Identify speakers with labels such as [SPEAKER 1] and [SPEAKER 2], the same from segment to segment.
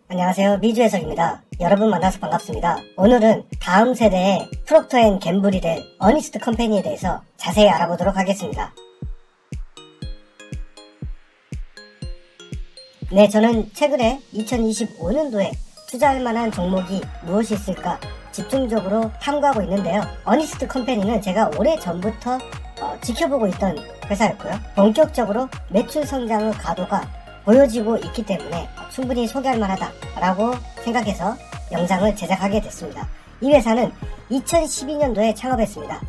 [SPEAKER 1] 안녕하세요, 미주해석입니다. 여러분 만나서 반갑습니다. 오늘은 다음 세대의 프록터 앤 갬블이 될 어니스트 컴퍼니에 대해서 자세히 알아보도록 하겠습니다. 네, 저는 최근에 2025년도에 투자할 만한 종목이 무엇이 있을까 집중적으로 탐구하고 있는데요. 어니스트 컴퍼니는 제가 오래전부터 지켜보고 있던 회사였고요. 본격적으로 매출 성장의 가도가 보여지고 있기 때문에 충분히 소개할 만하다라고 생각해서 영상을 제작하게 됐습니다. 이 회사는 2012년도에 창업했습니다.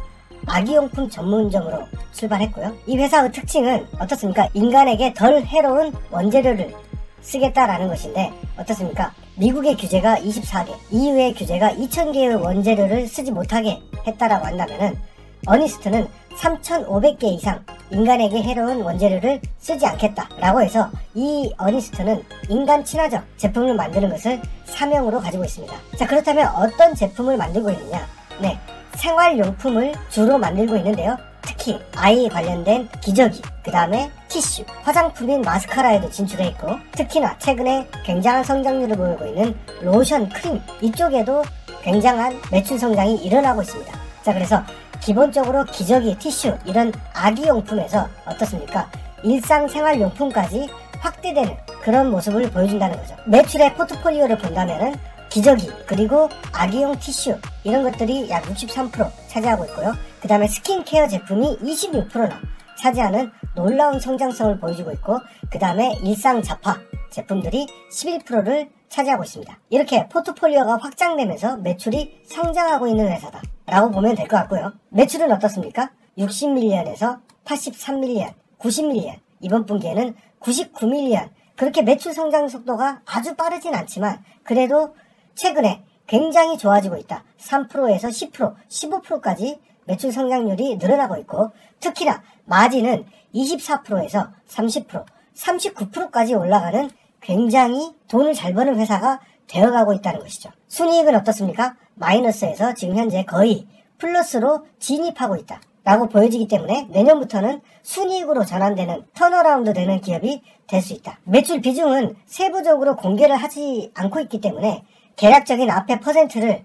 [SPEAKER 1] 아기용품 전문점으로 출발했고요. 이 회사의 특징은 어떻습니까? 인간에게 덜 해로운 원재료를 쓰겠다라는 것인데 어떻습니까? 미국의 규제가 24개, EU의 규제가 2000개의 원재료를 쓰지 못하게 했다라고 한다면은 어니스트는 3500개 이상 인간에게 해로운 원재료를 쓰지 않겠다라고 해서 이 어니스트는 인간 친화적 제품을 만드는 것을 사명으로 가지고 있습니다. 자, 그렇다면 어떤 제품을 만들고 있느냐? 네, 생활용품을 주로 만들고 있는데요. 특히 아이 관련된 기저귀, 그 다음에 티슈, 화장품인 마스카라에도 진출해 있고, 특히나 최근에 굉장한 성장률을 보이고 있는 로션, 크림, 이쪽에도 굉장한 매출 성장이 일어나고 있습니다. 자, 그래서 기본적으로 기저귀, 티슈 이런 아기용품에서 어떻습니까? 일상생활용품까지 확대되는 그런 모습을 보여준다는 거죠. 매출의 포트폴리오를 본다면은 기저귀 그리고 아기용 티슈 이런 것들이 약 63% 차지하고 있고요. 그 다음에 스킨케어 제품이 26%나 차지하는 놀라운 성장성을 보여주고 있고, 그 다음에 일상 잡화 제품들이 11%를 차지하고 있습니다. 이렇게 포트폴리오가 확장되면서 매출이 성장하고 있는 회사다 라고 보면 될 것 같고요. 매출은 어떻습니까? 60밀리언에서 83밀리언, 90밀리언, 이번 분기에는 99밀리언. 그렇게 매출 성장 속도가 아주 빠르진 않지만 그래도 최근에 굉장히 좋아지고 있다. 3%에서 10%, 15%까지 매출 성장률이 늘어나고 있고, 특히나 마진은 24%에서 30%, 39%까지 올라가는 굉장히 돈을 잘 버는 회사가 되어가고 있다는 것이죠. 순이익은 어떻습니까? 마이너스에서 지금 현재 거의 플러스로 진입하고 있다 라고 보여지기 때문에 내년부터는 순이익으로 전환되는, 턴어라운드 되는 기업이 될 수 있다. 매출 비중은 세부적으로 공개를 하지 않고 있기 때문에 계략적인 앞에 퍼센트를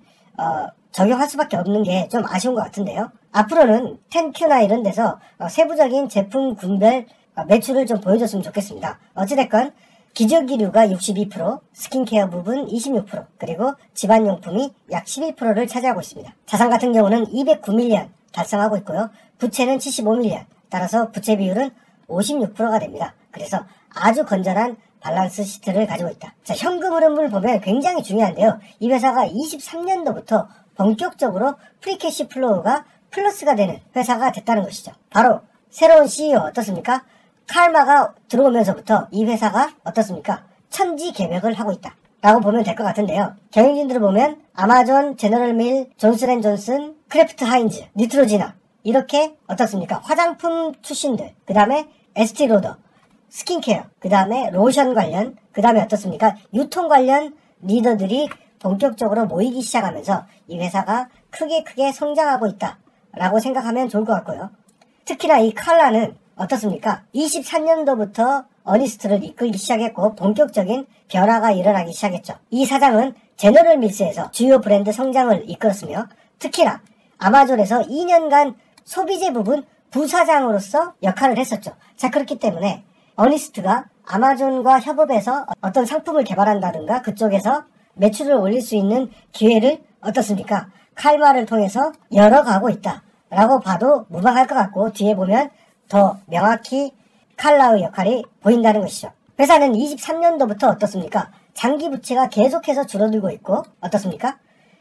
[SPEAKER 1] 적용할 수밖에 없는 게 좀 아쉬운 것 같은데요. 앞으로는 텐큐나 이런 데서 세부적인 제품 군별 매출을 좀 보여줬으면 좋겠습니다. 어찌됐건 기저귀류가 62%, 스킨케어 부분 26%, 그리고 집안용품이 약 11%를 차지하고 있습니다. 자산 같은 경우는 209밀리언 달성하고 있고요. 부채는 75밀리언, 따라서 부채 비율은 56%가 됩니다. 그래서 아주 건전한 밸런스 시트를 가지고 있다. 자, 현금 흐름을 보면 굉장히 중요한데요. 이 회사가 23년도부터 본격적으로 프리캐시 플로우가 플러스가 되는 회사가 됐다는 것이죠. 바로 새로운 CEO 어떻습니까? 칼마가 들어오면서부터 이 회사가 어떻습니까? 천지개벽을 하고 있다 라고 보면 될 것 같은데요. 경영진들을 보면 아마존, 제너럴밀, 존슨앤존슨, 크래프트 하인즈, 뉴트로지나 이렇게 어떻습니까? 화장품 출신들, 그 다음에 에스티로더, 스킨케어, 그 다음에 로션 관련, 그 다음에 어떻습니까? 유통 관련 리더들이 본격적으로 모이기 시작하면서 이 회사가 크게 성장하고 있다 라고 생각하면 좋을 것 같고요. 특히나 이 칼라는 어떻습니까? 23년도부터 어니스트를 이끌기 시작했고 본격적인 변화가 일어나기 시작했죠. 이 사장은 제너럴밀스에서 주요 브랜드 성장을 이끌었으며 특히나 아마존에서 2년간 소비재 부분 부사장으로서 역할을 했었죠. 자, 그렇기 때문에 어니스트가 아마존과 협업해서 어떤 상품을 개발한다든가 그쪽에서 매출을 올릴 수 있는 기회를 어떻습니까? 칼마를 통해서 열어가고 있다 라고 봐도 무방할 것 같고, 뒤에 보면 더 명확히 칼라의 역할이 보인다는 것이죠. 회사는 23년도부터 어떻습니까? 장기 부채가 계속해서 줄어들고 있고 어떻습니까?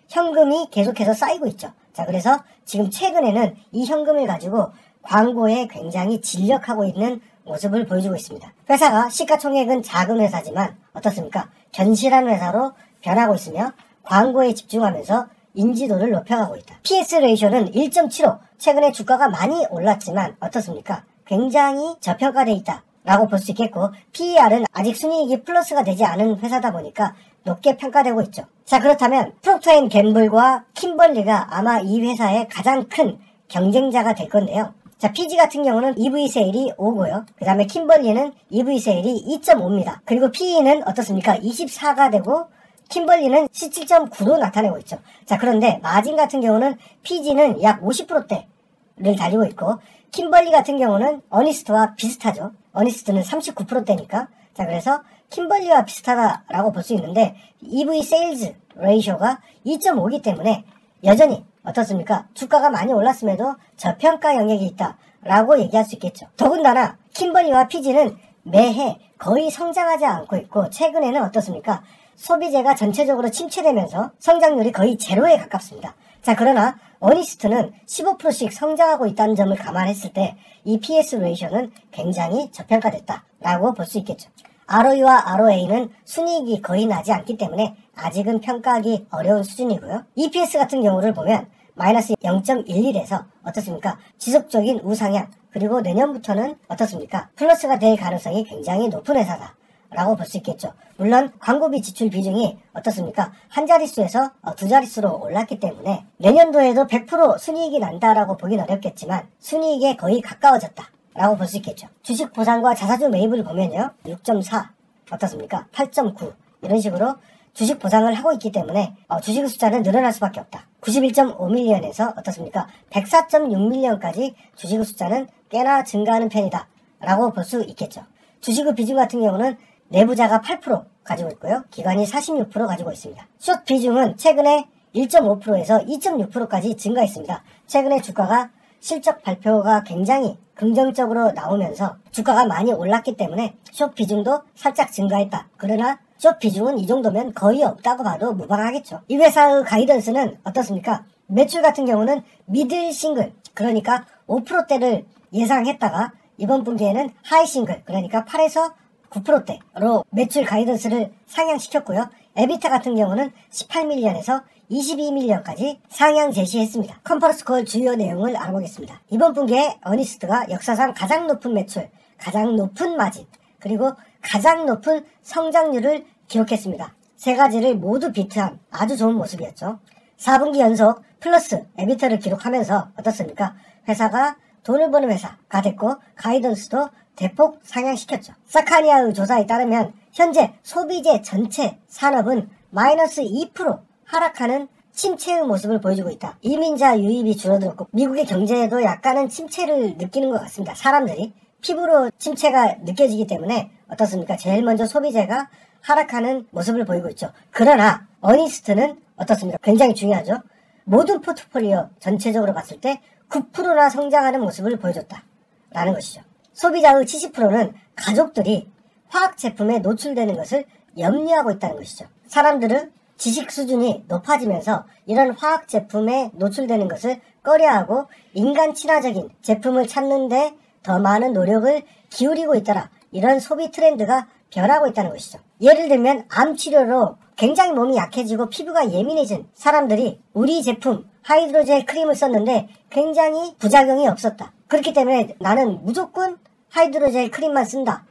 [SPEAKER 1] 현금이 계속해서 쌓이고 있죠. 자, 그래서 지금 최근에는 이 현금을 가지고 광고에 굉장히 진력하고 있는 모습을 보여주고 있습니다. 회사가 시가총액은 작은 회사지만 어떻습니까? 견실한 회사로 변하고 있으며 광고에 집중하면서 인지도를 높여가고 있다. PS 레이쇼는 1.75, 최근에 주가가 많이 올랐지만 어떻습니까? 굉장히 저평가되어 있다 라고 볼 수 있겠고, PER은 아직 순이익이 플러스가 되지 않은 회사다 보니까 높게 평가되고 있죠. 자, 그렇다면 프록터 앤 갬블과 킴벌리가 아마 이 회사의 가장 큰 경쟁자가 될 건데요. 자, PG 같은 경우는 EV 세일이 5고요. 그 다음에 킴벌리는 EV 세일이 2.5입니다. 그리고 PE는 어떻습니까? 24가 되고 킴벌리는 17.9로 나타내고 있죠. 자, 그런데 마진 같은 경우는 PG는 약 50%대를 달리고 있고 킴벌리 같은 경우는 어니스트와 비슷하죠. 어니스트는 39%대니까. 자, 그래서 킴벌리와 비슷하다라고 볼 수 있는데 EV 세일즈 레이쇼가 2.5이기 때문에 여전히 어떻습니까? 주가가 많이 올랐음에도 저평가 영역이 있다라고 얘기할 수 있겠죠. 더군다나 킴벌리와 PG는 매해 거의 성장하지 않고 있고 최근에는 어떻습니까? 소비재가 전체적으로 침체되면서 성장률이 거의 제로에 가깝습니다. 자, 그러나 어니스트는 15%씩 성장하고 있다는 점을 감안했을 때 이 PS 레이쇼는 굉장히 저평가됐다라고 볼 수 있겠죠. ROE와 ROA는 순이익이 거의 나지 않기 때문에 아직은 평가하기 어려운 수준이고요. EPS 같은 경우를 보면 마이너스 0.11에서 어떻습니까? 지속적인 우상향, 그리고 내년부터는 어떻습니까? 플러스가 될 가능성이 굉장히 높은 회사다 라고 볼 수 있겠죠. 물론 광고비 지출 비중이 어떻습니까? 한 자릿수에서 두 자릿수로 올랐기 때문에 내년도에도 100% 순이익이 난다라고 보긴 어렵겠지만 순이익에 거의 가까워졌다 라고 볼 수 있겠죠. 주식 보상과 자사주 매입을 보면요. 6.4 어떻습니까? 8.9 이런 식으로 주식 보상을 하고 있기 때문에 주식 숫자는 늘어날 수밖에 없다. 91.5밀리언에서 어떻습니까? 104.6밀리언까지 주식 숫자는 꽤나 증가하는 편이다 라고 볼 수 있겠죠. 주식의 비중 같은 경우는 내부자가 8% 가지고 있고요. 기관이 46% 가지고 있습니다. 숏 비중은 최근에 1.5%에서 2.6%까지 증가했습니다. 최근에 주가가 실적 발표가 굉장히 긍정적으로 나오면서 주가가 많이 올랐기 때문에 숏 비중도 살짝 증가했다. 그러나 숏 비중은 이 정도면 거의 없다고 봐도 무방하겠죠. 이 회사의 가이던스는 어떻습니까? 매출 같은 경우는 미들 싱글, 그러니까 5%대를 예상했다가 이번 분기에는 하이 싱글, 그러니까 8에서 9%대로 매출 가이던스를 상향시켰고요. 에비타 같은 경우는 18밀리언에서 22밀리언까지 상향 제시했습니다. 컨퍼런스 콜 주요 내용을 알아보겠습니다. 이번 분기에 어니스트가 역사상 가장 높은 매출, 가장 높은 마진, 그리고 가장 높은 성장률을 기록했습니다. 세 가지를 모두 비트한 아주 좋은 모습이었죠. 4분기 연속 플러스 에비타를 기록하면서 어떻습니까? 회사가 돈을 버는 회사가 됐고 가이던스도 대폭 상향시켰죠. 사카니아의 조사에 따르면 현재 소비재 전체 산업은 마이너스 2% 하락하는 침체의 모습을 보여주고 있다. 이민자 유입이 줄어들었고 미국의 경제에도 약간은 침체를 느끼는 것 같습니다. 사람들이 피부로 침체가 느껴지기 때문에 어떻습니까? 제일 먼저 소비재가 하락하는 모습을 보이고 있죠. 그러나 어니스트는 어떻습니까? 굉장히 중요하죠. 모든 포트폴리오 전체적으로 봤을 때 9%나 성장하는 모습을 보여줬다라는 것이죠. 소비자의 70%는 가족들이 화학 제품에 노출되는 것을 염려하고 있다는 것이죠. 사람들은 지식 수준이 높아지면서 이런 화학 제품에 노출되는 것을 꺼려하고 인간 친화적인 제품을 찾는데 더 많은 노력을 기울이고 있더라. 이런 소비 트렌드가 변하고 있다는 것이죠. 예를 들면 암 치료로 굉장히 몸이 약해지고 피부가 예민해진 사람들이 우리 제품 하이드로젤 크림을 썼는데 굉장히 부작용이 없었다. 그렇기 때문에 나는 무조건 하이드로젤 크림만 쓴다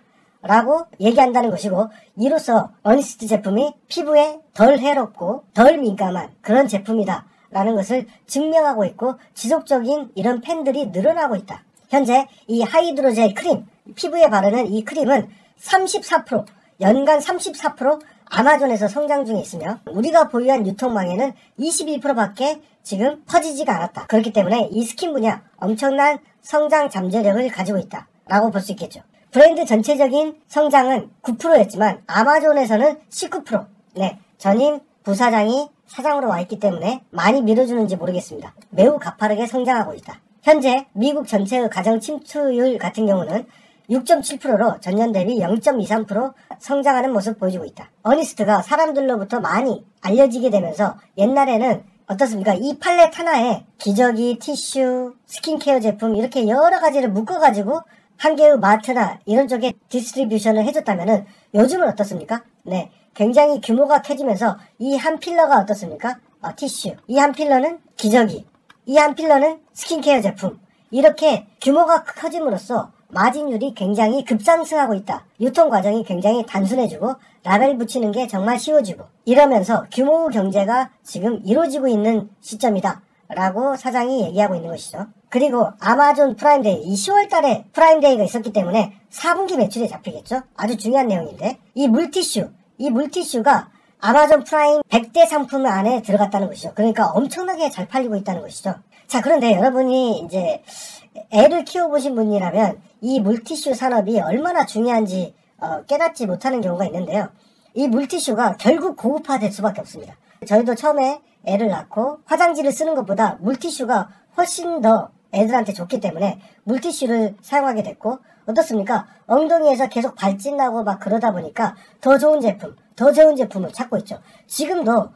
[SPEAKER 1] 라고 얘기한다는 것이고, 이로써 어니스트 제품이 피부에 덜 해롭고 덜 민감한 그런 제품이다 라는 것을 증명하고 있고 지속적인 이런 팬들이 늘어나고 있다. 현재 이 하이드로젤 크림, 피부에 바르는 이 크림은 34%, 연간 34% 아마존에서 성장 중에 있으며 우리가 보유한 유통망에는 21%밖에 지금 퍼지지가 않았다. 그렇기 때문에 이 스킨 분야 엄청난 성장 잠재력을 가지고 있다 라고 볼 수 있겠죠. 브랜드 전체적인 성장은 9%였지만 아마존에서는 19%. 네, 전임 부사장이 사장으로 와 있기 때문에 많이 밀어주는지 모르겠습니다. 매우 가파르게 성장하고 있다. 현재 미국 전체의 가정 침투율 같은 경우는 6.7%로 전년 대비 0.23% 성장하는 모습 보여주고 있다. 어니스트가 사람들로부터 많이 알려지게 되면서 옛날에는 어떻습니까? 이 팔레트 하나에 기저귀, 티슈, 스킨케어 제품 이렇게 여러 가지를 묶어가지고 한 개의 마트나 이런 쪽에 디스트리뷰션을 해줬다면은 요즘은 어떻습니까? 네, 굉장히 규모가 커지면서 이 한 필러가 어떻습니까? 티슈, 이 한 필러는 기저귀, 이 한 필러는 스킨케어 제품, 이렇게 규모가 커짐으로써 마진율이 굉장히 급상승하고 있다. 유통 과정이 굉장히 단순해지고 라벨 붙이는 게 정말 쉬워지고 이러면서 규모 경제가 지금 이루어지고 있는 시점이다 라고 사장이 얘기하고 있는 것이죠. 그리고 아마존 프라임데이, 이 10월 달에 프라임데이가 있었기 때문에 4분기 매출이 잡히겠죠. 아주 중요한 내용인데, 이 물티슈가 아마존 프라임 100대 상품 안에 들어갔다는 것이죠. 그러니까 엄청나게 잘 팔리고 있다는 것이죠. 자, 그런데 여러분이 이제 애를 키워보신 분이라면 이 물티슈 산업이 얼마나 중요한지 깨닫지 못하는 경우가 있는데요. 이 물티슈가 결국 고급화될 수밖에 없습니다. 저희도 처음에 애를 낳고 화장지를 쓰는 것보다 물티슈가 훨씬 더 애들한테 좋기 때문에 물티슈를 사용하게 됐고, 어떻습니까? 엉덩이에서 계속 발진 나고 막 그러다 보니까 더 좋은 제품을 찾고 있죠. 지금도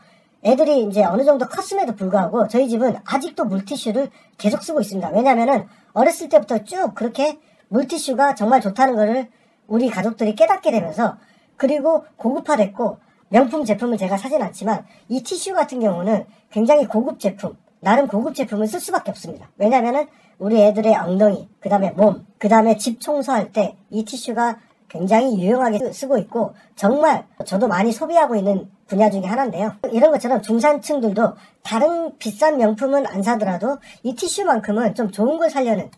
[SPEAKER 1] 애들이 이제 어느 정도 컸음에도 불구하고 저희 집은 아직도 물티슈를 계속 쓰고 있습니다. 왜냐면은 어렸을 때부터 쭉 그렇게 물티슈가 정말 좋다는 거를 우리 가족들이 깨닫게 되면서, 그리고 고급화됐고 명품 제품은 제가 사진 않지만 이 티슈 같은 경우는 굉장히 고급 제품, 나름 고급 제품을 쓸 수밖에 없습니다. 왜냐면은 우리 애들의 엉덩이, 그 다음에 몸, 그 다음에 집 청소할 때 이 티슈가 굉장히 유용하게 쓰고 있고, 정말 저도 많이 소비하고 있는 분야 중에 하나인데요. 이런 것처럼 중산층들도 다른 비싼 명품은 안 사더라도 이 티슈만큼은 좀 좋은 걸 사려는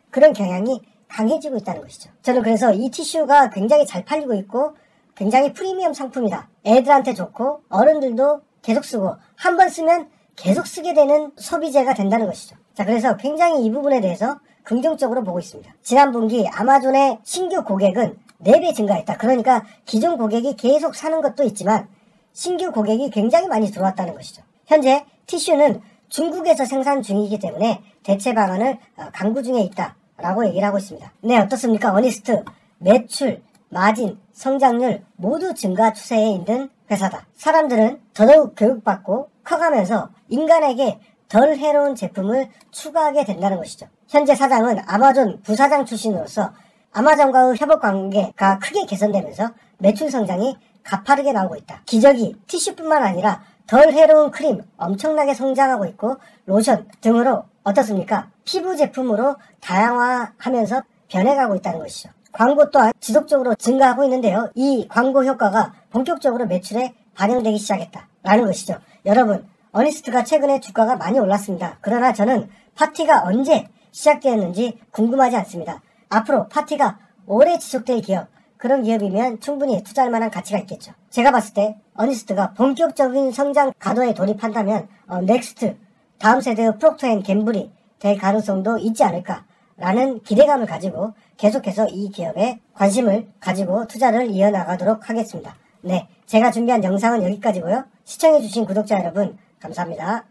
[SPEAKER 1] 그런 경향이 강해지고 있다는 것이죠. 저는 그래서 이 티슈가 굉장히 잘 팔리고 있고 굉장히 프리미엄 상품이다. 애들한테 좋고 어른들도 계속 쓰고 한 번 쓰면 계속 쓰게 되는 소비재가 된다는 것이죠. 자, 그래서 굉장히 이 부분에 대해서 긍정적으로 보고 있습니다. 지난 분기 아마존의 신규 고객은 4배 증가했다. 그러니까 기존 고객이 계속 사는 것도 있지만 신규 고객이 굉장히 많이 들어왔다는 것이죠. 현재 티슈는 중국에서 생산 중이기 때문에 대체 방안을 강구 중에 있다라고 얘기를 하고 있습니다. 네, 어떻습니까? 어니스트 매출, 마진, 성장률 모두 증가 추세에 있는 회사다. 사람들은 더더욱 교육받고 커가면서 인간에게 덜 해로운 제품을 추가하게 된다는 것이죠. 현재 사장은 아마존 부사장 출신으로서 아마존과의 협업 관계가 크게 개선되면서 매출 성장이 가파르게 나오고 있다. 기저귀, 티슈뿐만 아니라 덜 해로운 크림 엄청나게 성장하고 있고 로션 등으로 어떻습니까? 피부 제품으로 다양화하면서 변해가고 있다는 것이죠. 광고 또한 지속적으로 증가하고 있는데요. 이 광고 효과가 본격적으로 매출에 반영되기 시작했다라는 것이죠. 여러분, 어니스트가 최근에 주가가 많이 올랐습니다. 그러나 저는 파티가 언제 시작되었는지 궁금하지 않습니다. 앞으로 파티가 오래 지속될 기업, 그런 기업이면 충분히 투자할 만한 가치가 있겠죠. 제가 봤을 때 어니스트가 본격적인 성장 가도에 돌입한다면 넥스트, 다음 세대의 프록터앤갬블이 될 가능성도 있지 않을까라는 기대감을 가지고 계속해서 이 기업에 관심을 가지고 투자를 이어나가도록 하겠습니다. 네, 제가 준비한 영상은 여기까지고요. 시청해주신 구독자 여러분 감사합니다.